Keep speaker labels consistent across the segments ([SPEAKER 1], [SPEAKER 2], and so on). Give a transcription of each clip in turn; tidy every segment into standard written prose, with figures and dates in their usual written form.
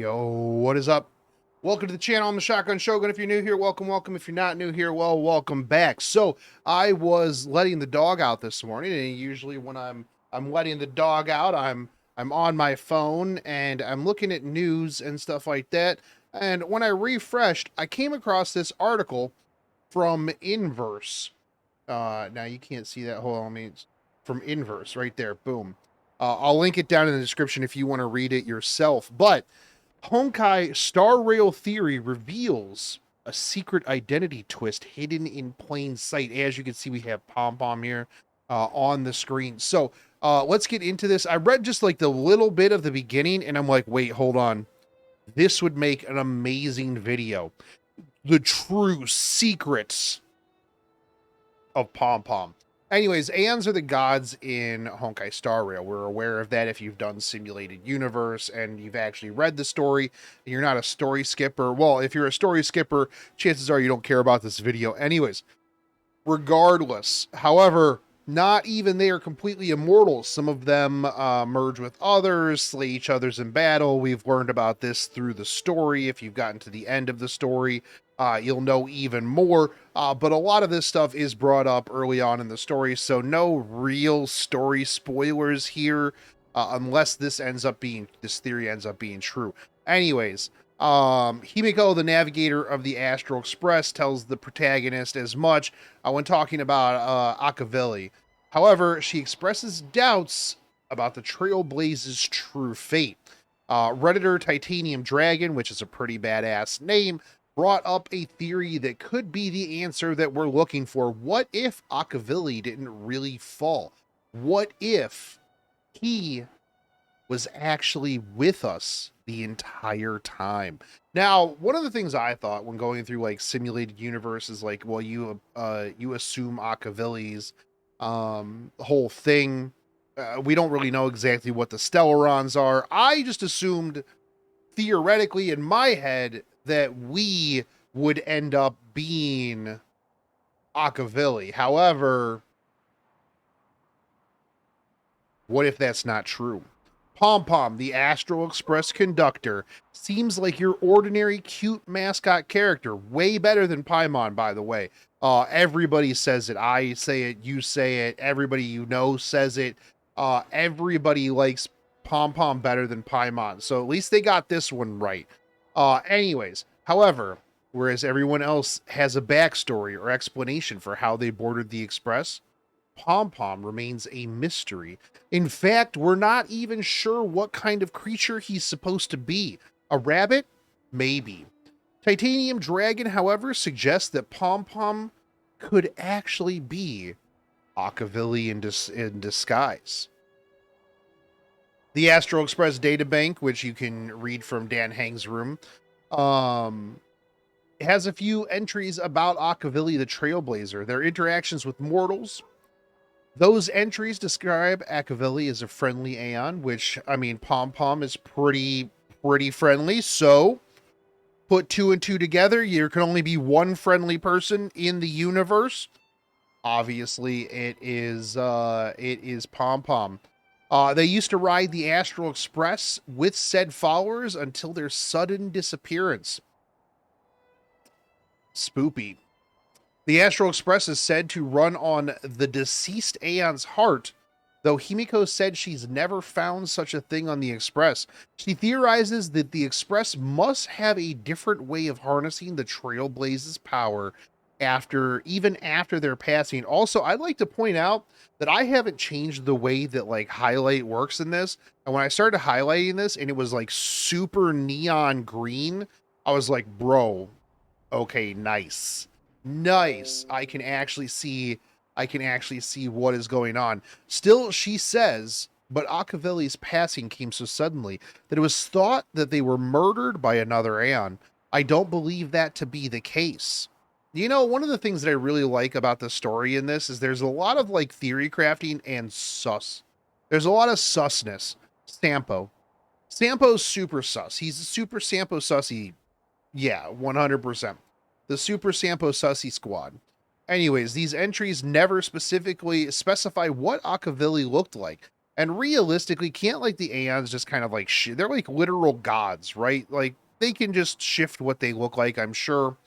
[SPEAKER 1] Yo, what is up? Welcome to the channel. I'm the Shotgun Shogun. If you're new here, welcome, welcome. If you're not new here, well, welcome back. So I was letting the dog out this morning, and usually when I'm letting the dog out, I'm on my phone and I'm looking at news and stuff like that. And when I refreshed, I came across this article from Inverse. Now you can't see that. Hold on, I mean, it's from Inverse right there. Boom. I'll link it down in the description if you want to read it yourself. But Honkai Star Rail Theory reveals a secret identity twist hidden in plain sight. As you can see, we have Pom Pom here on the screen. So let's get into this. I read just like the little bit of the beginning, and I'm like, wait, hold on. This would make an amazing video. The true secrets of Pom Pom. Anyways, Aeons are the gods in Honkai Star Rail. We're aware of that if you've done Simulated Universe and you've actually read the story and you're not a story skipper. Well, if you're a story skipper, chances are you don't care about this video anyways. Regardless, however, not even they are completely immortal. Some of them merge with others, slay each other's in battle. We've learned about this through the story. If you've gotten to the end of the story, you'll know even more. But a lot of this stuff is brought up early on in the story, so no real story spoilers here, unless this theory ends up being true. Anyways, Himiko, the navigator of the Astral Express, tells the protagonist as much when talking about Akaveli. However, she expresses doubts about the Trailblaze's true fate. Redditor Titanium Dragon, which is a pretty badass name, brought up a theory that could be the answer that we're looking for. What if Akaveli didn't really fall? What if he was actually with us the entire time? Now, one of the things I thought when going through like Simulated Universe is like, well, you assume Akaveli's whole thing. We don't really know exactly what the Stellarons are. I just assumed theoretically in my head that we would end up being Akaveli. However, what if that's not true? Pom Pom, the Astral Express conductor, seems like your ordinary cute mascot character. Way better than Paimon, by the way. Everybody says it. I say it. You say it. Everybody you know says it. Everybody likes Pom Pom better than Paimon. So at least they got this one right. Anyways, however, whereas everyone else has a backstory or explanation for how they boarded the Express, Pom Pom remains a mystery. In fact, we're not even sure what kind of creature he's supposed to be. A rabbit? Maybe. Titanium Dragon, however, suggests that Pom Pom could actually be Akaveli in disguise. The Astral Express databank, which you can read from Dan Hang's room, has a few entries about Akaveli the Trailblazer, their interactions with mortals. Those entries describe Akaveli as a friendly Aeon, which, I mean, Pom Pom is pretty friendly, so put two and two together, there can only be one friendly person in the universe. Obviously, it is Pom Pom. They used to ride the Astral Express with said followers until their sudden disappearance. Spoopy. The Astral Express is said to run on the deceased Aeon's heart, though Himiko said she's never found such a thing on the Express. She theorizes that the Express must have a different way of harnessing the Trailblaze's power even after their passing. Also, I'd like to point out that I haven't changed the way that like highlight works in this. And when I started highlighting this and it was like super neon green, I was like, bro, okay, nice. I can actually see what is going on. Still, she says, but Akaveli's passing came so suddenly that it was thought that they were murdered by another Aeon. I don't believe that to be the case. You know, one of the things that I really like about the story in this is there's a lot of like theory crafting and sus. There's a lot of susness. Sampo's super sus. He's a super Sampo sussy. Yeah, 100%. The super Sampo sussy squad. Anyways, these entries never specifically specify what Akaveli looked like. And realistically, can't like the Aeons just kind of like they're like literal gods, right? Like they can just shift what they look like, I'm sure.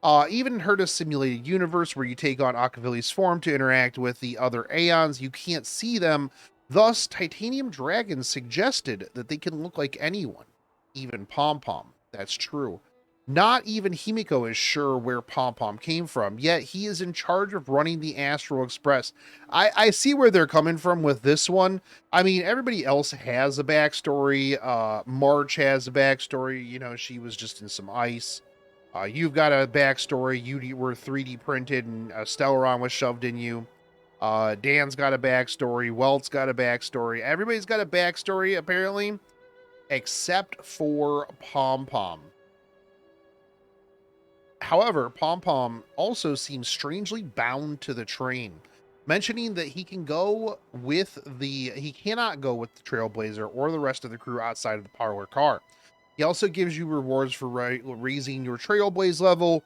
[SPEAKER 1] Even in Herta's simulated universe, where you take on Akavili's form to interact with the other Aeons, you can't see them. Thus, titanium dragons suggested that they can look like anyone, even Pom Pom. That's true. Not even Himiko is sure where Pom Pom came from, yet he is in charge of running the Astral Express. I see where they're coming from with this one. I mean, everybody else has a backstory. March has a backstory. You know, she was just in some ice. You've got a backstory. You were 3D printed and Stellaron was shoved in you. Dan's got a backstory. Welt's got a backstory. Everybody's got a backstory, apparently, except for Pom Pom. However, Pom Pom also seems strangely bound to the train, mentioning that he cannot go with the Trailblazer or the rest of the crew outside of the parlor car. He also gives you rewards for raising your Trailblaze level,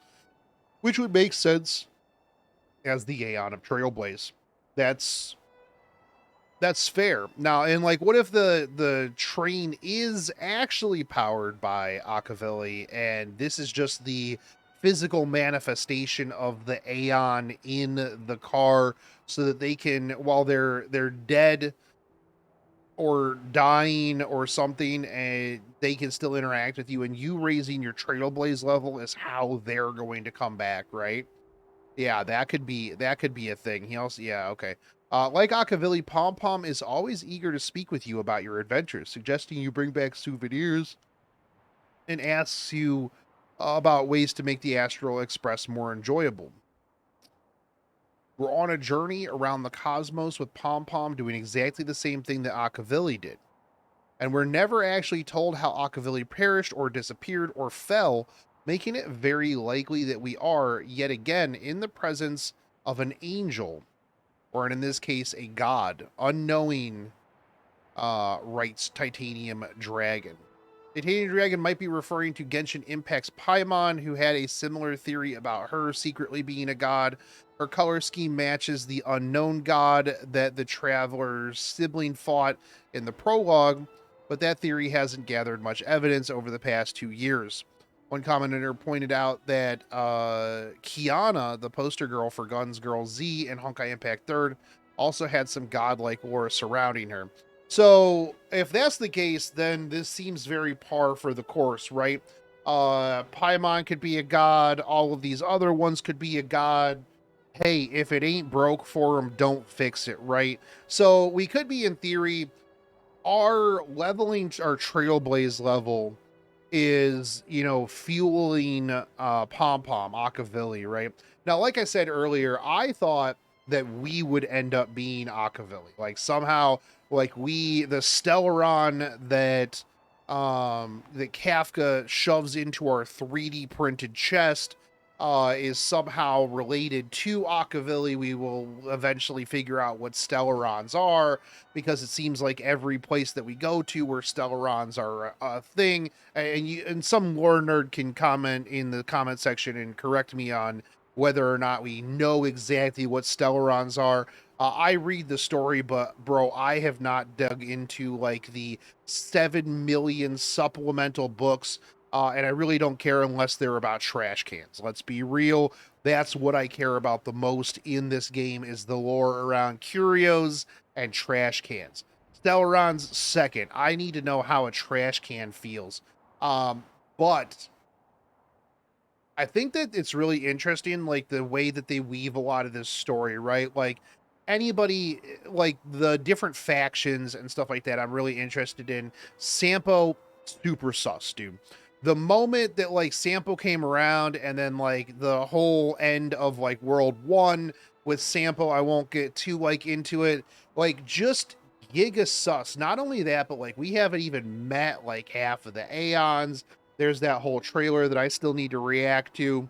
[SPEAKER 1] which would make sense as the Aeon of Trailblaze. That's fair. Now, and like, what if the train is actually powered by Akavili, and this is just the physical manifestation of the Aeon in the car, so that they can, while they're dead or dying or something, and they can still interact with you, and you raising your Trailblaze level is how they're going to come back, right? Yeah, that could be a thing. He also, yeah, okay. Like Akavili, Pom Pom is always eager to speak with you about your adventures, suggesting you bring back souvenirs, and asks you about ways to make the Astral Express more enjoyable. We're on a journey around the cosmos with Pom Pom doing exactly the same thing that Akavili did. And we're never actually told how Akavili perished or disappeared or fell, making it very likely that we are, yet again, in the presence of an angel, or in this case, a god, unknowing, writes Titanium Dragon. Titanium Dragon might be referring to Genshin Impact's Paimon, who had a similar theory about her secretly being a god. Her color scheme matches the unknown god that the traveler's sibling fought in the prologue, but that theory hasn't gathered much evidence over the past 2 years. One commentator pointed out that Kiana, the poster girl for Guns Girl Z and Honkai Impact 3rd, also had some godlike lore surrounding her. So if that's the case, then this seems very par for the course, right? Paimon could be a god. All of these other ones could be a god. Hey, if it ain't broke for them, don't fix it, right? So we could be, in theory, our Trailblaze level is, you know, fueling Pom Pom, Akavili, right? Now, like I said earlier, I thought that we would end up being Akavili. Like somehow, like the Stellaron that Kafka shoves into our 3D printed chest is somehow related to Akavili. We will eventually figure out what Stellarons are, because it seems like every place that we go to where Stellarons are a thing, and some lore nerd can comment in the comment section and correct me on whether or not we know exactly what Stellarons are. I read the story, but bro, I have not dug into like the 7 million supplemental books, and I really don't care unless they're about trash cans. Let's be real. That's what I care about the most in this game, is the lore around curios and trash cans. Stellaron's second. I need to know how a trash can feels. But I think that it's really interesting, like the way that they weave a lot of this story, right? Like anybody, like the different factions and stuff like that, I'm really interested in. Sampo, super sus, dude. The moment that like Sampo came around, and then like the whole end of like World 1 with Sampo, I won't get too like into it. Like just giga sus. Not only that, but like we haven't even met like half of the Aeons. There's that whole trailer that I still need to react to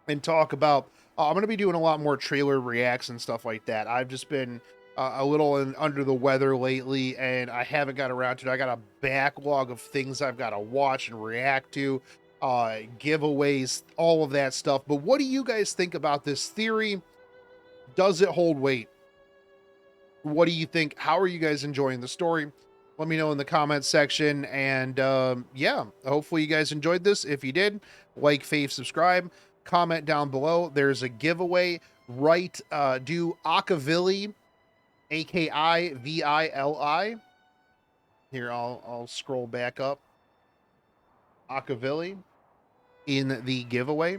[SPEAKER 1] and talk about. I'm going to be doing a lot more trailer reacts and stuff like that. I've just been a little under the weather lately, and I haven't got around to it. I got a backlog of things I've got to watch and react to, giveaways, all of that stuff. But what do you guys think about this theory? Does it hold weight? What do you think? How are you guys enjoying the story? Let me know in the comments section. And yeah, hopefully you guys enjoyed this. If you did, like, fave, subscribe, comment down below. There's a giveaway. Right, do Akavili, Akivili. Here, I'll scroll back up. Akavili in the giveaway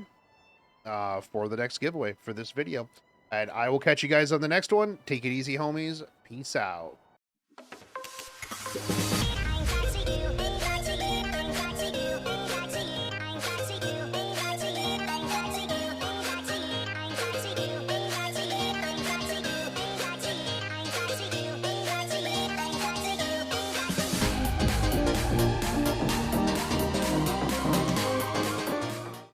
[SPEAKER 1] for the next giveaway for this video. And I will catch you guys on the next one. Take it easy, homies. Peace out.